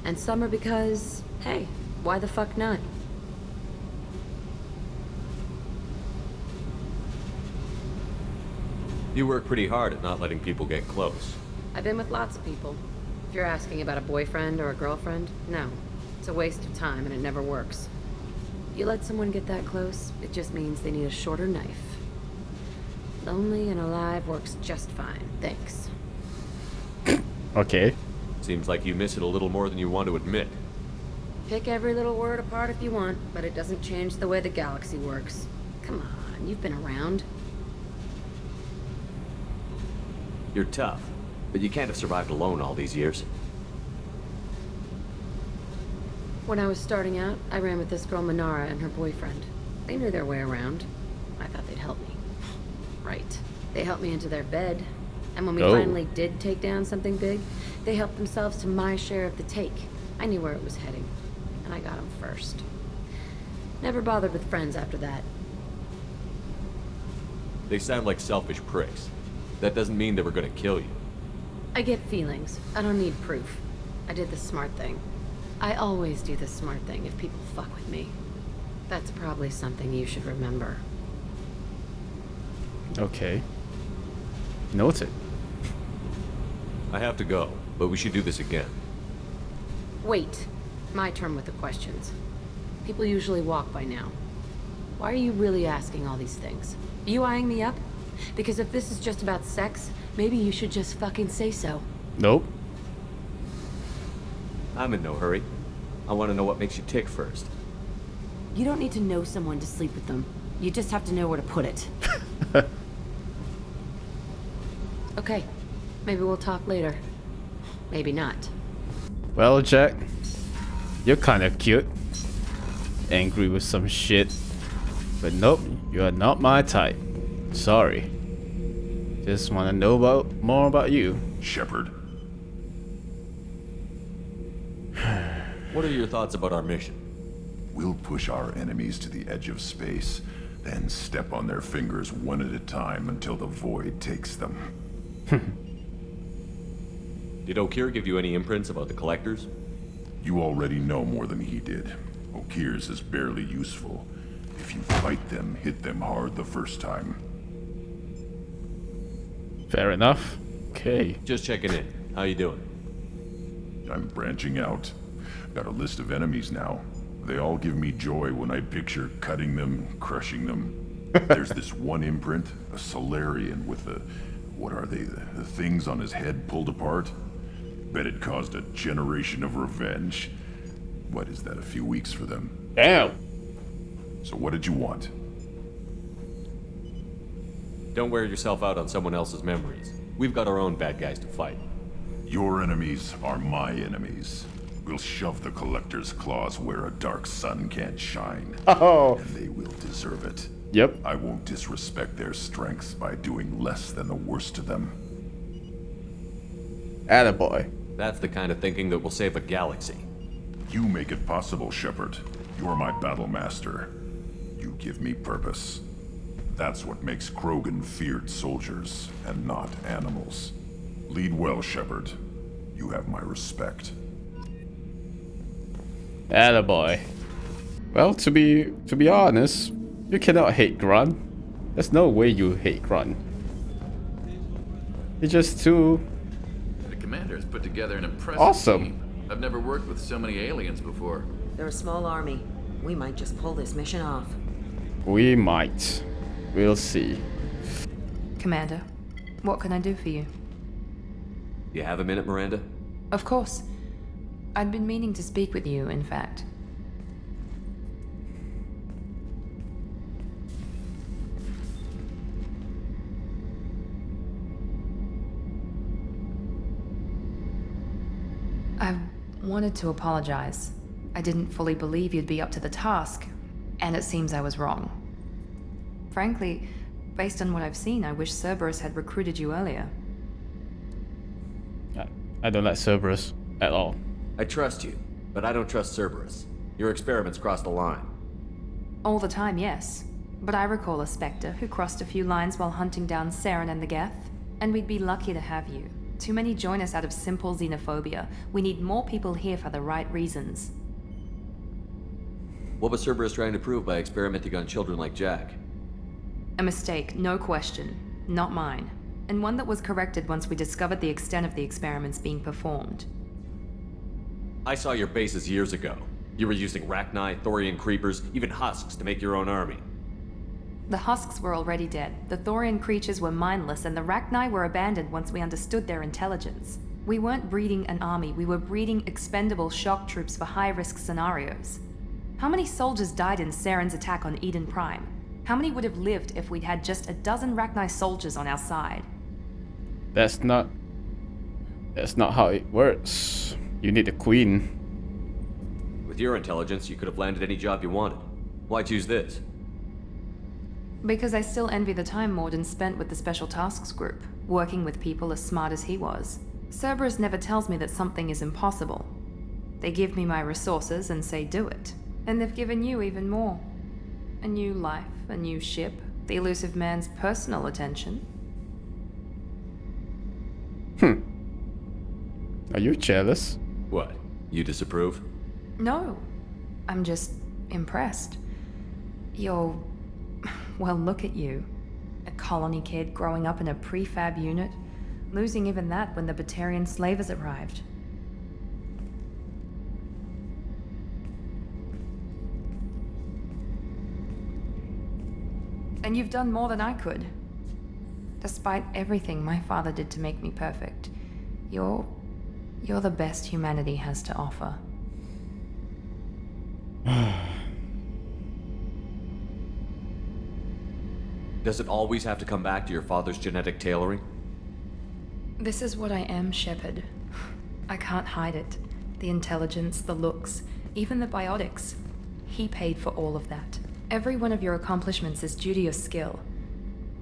And some are because, hey, why the fuck not? You work pretty hard at not letting people get close. I've been with lots of people. If you're asking about a boyfriend or a girlfriend, no. It's a waste of time and it never works. You let someone get that close, it just means they need a shorter knife. Lonely and alive works just fine, thanks. Okay. Seems like you miss it a little more than you want to admit. Pick every little word apart if you want, but it doesn't change the way the galaxy works. Come on, you've been around. You're tough, but you can't have survived alone all these years. When I was starting out, I ran with this girl Manara and her boyfriend. They knew their way around. I thought they'd help me. Right. They helped me into their bed. And when we finally did take down something big, they helped themselves to my share of the take. I knew where it was heading, and I got them first. Never bothered with friends after that. They sound like selfish pricks. That doesn't mean they were gonna kill you. I get feelings. I don't need proof. I did the smart thing. I always do the smart thing if people fuck with me. That's probably something you should remember. Okay. Noted. I have to go, but we should do this again. Wait. My turn with the questions. People usually walk by now. Why are you really asking all these things? Are you eyeing me up? Because if this is just about sex, maybe you should just fucking say so. Nope. I'm in no hurry. I want to know what makes you tick first. You don't need to know someone to sleep with them. You just have to know where to put it. Okay. Maybe we'll talk later. Maybe not. Well, Jack, you're kind of cute. Angry with some shit. But nope, you are not my type. Sorry. Just want to know more about you. Shepard. What are your thoughts about our mission? We'll push our enemies to the edge of space, then step on their fingers one at a time until the void takes them. Did O'Keir give you any imprints about the collectors? You already know more than he did. O'Keir's is barely useful. If you fight them, hit them hard the first time. Fair enough. Okay. Just checking in. How you doing? I'm branching out. Got a list of enemies now. They all give me joy when I picture cutting them, crushing them. There's this one imprint, a Solarian with the... what are they? The things on his head pulled apart? Bet it caused a generation of revenge. What is that, a few weeks for them? Damn! So what did you want? Don't wear yourself out on someone else's memories. We've got our own bad guys to fight. Your enemies are my enemies. We'll shove the Collector's claws where a dark sun can't shine. Oh. And they will deserve it. Yep. I won't disrespect their strengths by doing less than the worst to them. Attaboy. That's the kind of thinking that will save a galaxy. You make it possible, Shepard. You're my battle master. You give me purpose. That's what makes Krogan feared soldiers and not animals. Lead well, Shepard. You have my respect. Attaboy. Well, to be honest, you cannot hate Grunt. There's no way you hate Grunt. He's just too The commander has put together an impressive awesome. team. I've never worked with so many aliens before. They're a small army. We might just pull this mission off. We might. We'll see. Commander, what can I do for you? You have a minute, Miranda? Of course. I'd been meaning to speak with you, in fact. I wanted to apologize. I didn't fully believe you'd be up to the task, and it seems I was wrong. Frankly, based on what I've seen, I wish Cerberus had recruited you earlier. I don't like Cerberus at all. I trust you, but I don't trust Cerberus. Your experiments crossed the line. All the time, yes. But I recall a Spectre who crossed a few lines while hunting down Saren and the Geth, and we'd be lucky to have you. Too many join us out of simple xenophobia. We need more people here for the right reasons. What was Cerberus trying to prove by experimenting on children like Jack? A mistake, no question. Not mine. And one that was corrected once we discovered the extent of the experiments being performed. I saw your bases years ago. You were using Rachni, Thorian creepers, even husks to make your own army. The husks were already dead, the Thorian creatures were mindless, and the Rachni were abandoned once we understood their intelligence. We weren't breeding an army, we were breeding expendable shock troops for high-risk scenarios. How many soldiers died in Saren's attack on Eden Prime? How many would have lived if we'd had just a dozen Rachni soldiers on our side? That's not how it works. You need a queen. With your intelligence, you could have landed any job you wanted. Why choose this? Because I still envy the time Morden spent with the Special Tasks Group, working with people as smart as he was. Cerberus never tells me that something is impossible. They give me my resources and say do it. And they've given you even more. A new life, a new ship, the elusive man's personal attention. Are you jealous? What? You disapprove? No. I'm just impressed. You're... well, look at you. A colony kid growing up in a prefab unit, losing even that when the Batarian slavers arrived. And you've done more than I could. Despite everything my father did to make me perfect, you're the best humanity has to offer. Does it always have to come back to your father's genetic tailoring? This is what I am, Shepard. I can't hide it. The intelligence, the looks, even the biotics. He paid for all of that. Every one of your accomplishments is due to your skill.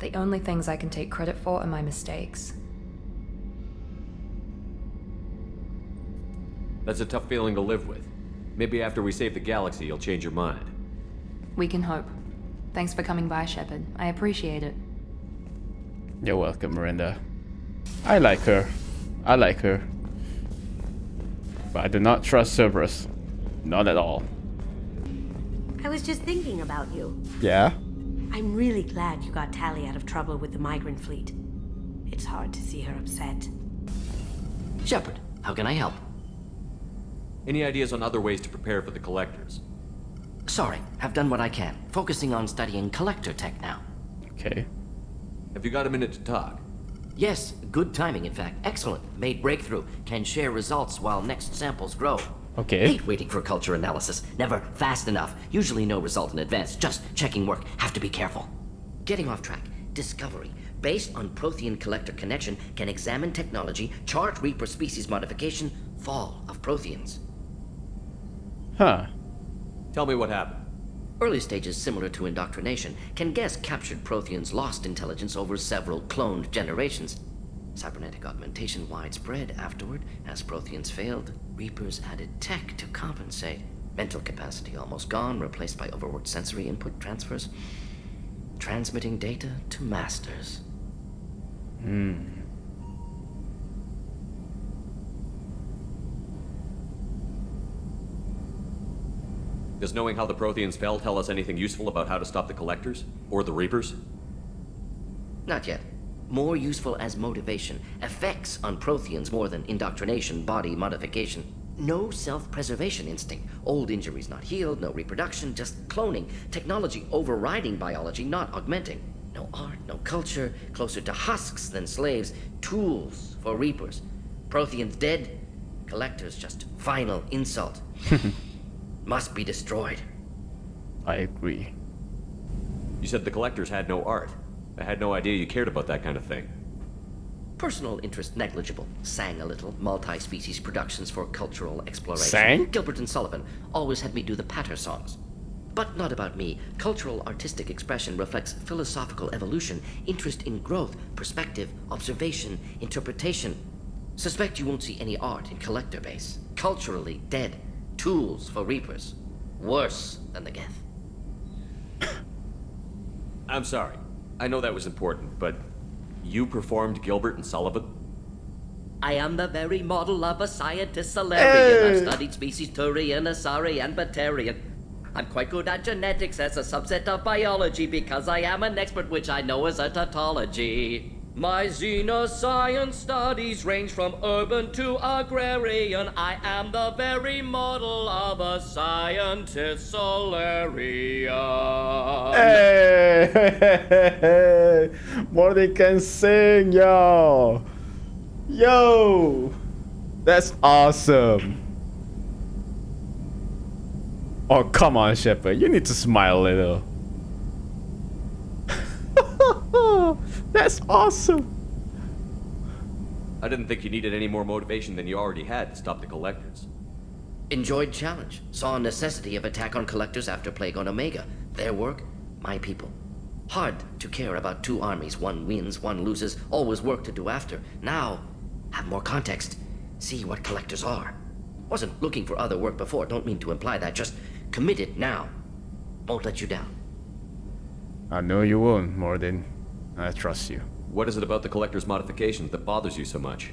The only things I can take credit for are my mistakes. That's a tough feeling to live with. Maybe after we save the galaxy, you'll change your mind. We can hope. Thanks for coming by, Shepard. I appreciate it. You're welcome, Miranda. I like her. But I do not trust Cerberus. Not at all. I was just thinking about you. Yeah? I'm really glad you got Tali out of trouble with the Migrant fleet. It's hard to see her upset. Shepard, how can I help? Any ideas on other ways to prepare for the Collectors? Sorry, have done what I can. Focusing on studying Collector tech now. Okay. Have you got a minute to talk? Yes, good timing in fact. Excellent. Made breakthrough. Can share results while next samples grow. Okay. Hate waiting for culture analysis. Never fast enough. Usually no result in advance. Just checking work. Have to be careful. Getting off track. Discovery. Based on Prothean Collector connection, can examine technology, chart Reaper species modification, fall of Protheans. Huh. Tell me what happened. Early stages similar to indoctrination can guess captured Protheans lost intelligence over several cloned generations. Cybernetic augmentation widespread afterward. As Protheans failed, Reapers added tech to compensate. Mental capacity almost gone, replaced by overworked sensory input transfers. Transmitting data to masters. Does knowing how the Protheans fell tell us anything useful about how to stop the Collectors? Or the Reapers? Not yet. More useful as motivation. Effects on Protheans more than indoctrination, body modification. No self-preservation instinct. Old injuries not healed, no reproduction, just cloning. Technology overriding biology, not augmenting. No art, no culture, closer to husks than slaves. Tools for Reapers. Protheans dead, Collectors just final insult. Must be destroyed. I agree. You said the Collectors had no art. I had no idea you cared about that kind of thing. Personal interest negligible. Sang a little. Multi-species productions for cultural exploration. Sang? Gilbert and Sullivan always had me do the patter songs. But not about me. Cultural artistic expression reflects philosophical evolution, interest in growth, perspective, observation, interpretation. Suspect you won't see any art in Collector base. Culturally dead. Tools for Reapers. Worse than the Geth. I'm sorry. I know that was important, but you performed Gilbert and Sullivan? I am the very model of a scientist Alarei. I've studied species Turian, Asari, and Batarian. I'm quite good at genetics as a subset of biology because I am an expert which I know as a tautology. My xenoscience studies range from urban to agrarian. I am the very model of a scientist Solarian. Hey, more they can sing, yo. Yo, that's awesome. Oh, come on, Shepard. You need to smile a little. That's awesome. I didn't think you needed any more motivation than you already had to stop the Collectors. Enjoyed challenge. Saw necessity of attack on Collectors after Plague on Omega. Their work, my people. Hard to care about two armies. One wins, one loses. Always work to do after. Now, have more context. See what Collectors are. Wasn't looking for other work before. Don't mean to imply that. Just committed now. Won't let you down. I know you won't, Morden. I trust you. What is it about the Collector's modifications that bothers you so much?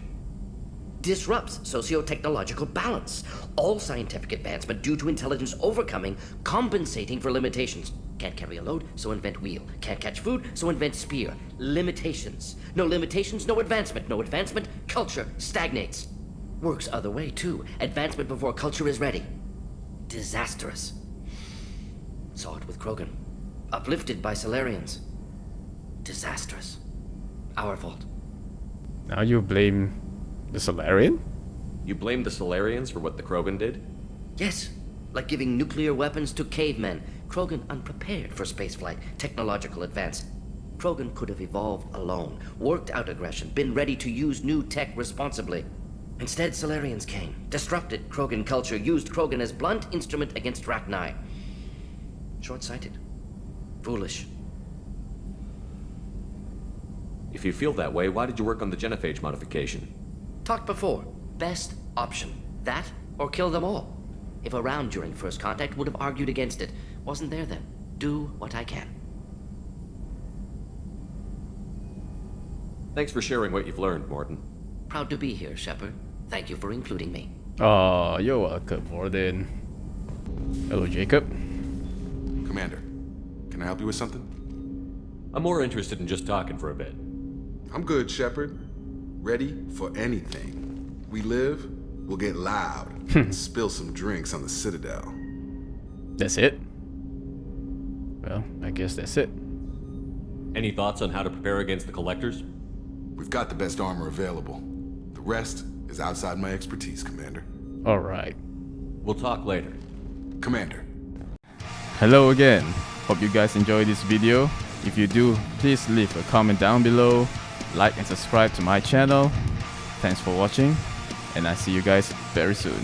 Disrupts socio-technological balance. All scientific advancement due to intelligence overcoming, compensating for limitations. Can't carry a load, so invent wheel. Can't catch food, so invent spear. Limitations. No limitations, no advancement. No advancement, culture stagnates. Works other way, too. Advancement before culture is ready. Disastrous. Saw it with Krogan. Uplifted by Solarians. Disastrous. Our fault. Now you blame the Solarian? You blame the Solarians for what the Krogan did? Yes. Like giving nuclear weapons to cavemen. Krogan unprepared for spaceflight. Technological advance. Krogan could have evolved alone. Worked out aggression. Been ready to use new tech responsibly. Instead, Solarians came. Disrupted Krogan culture. Used Krogan as blunt instrument against Rachni. Short-sighted. Foolish. If you feel that way, why did you work on the genophage modification? Talked before. Best option. That or kill them all. If around during first contact, would have argued against it. Wasn't there then. Do what I can. Thanks for sharing what you've learned, Morden. Proud to be here, Shepard. Thank you for including me. Oh, you're welcome, Morden. Hello, Jacob. Commander, can I help you with something? I'm more interested in just talking for a bit. I'm good, Shepard. Ready for anything. We live, we'll get loud, and spill some drinks on the Citadel. That's it? Well, I guess that's it. Any thoughts on how to prepare against the Collectors? We've got the best armor available. The rest is outside my expertise, Commander. Alright. We'll talk later. Commander. Hello again. Hope you guys enjoyed this video. If you do, please leave a comment down below, like and subscribe to my channel. Thanks for watching, and I see you guys very soon.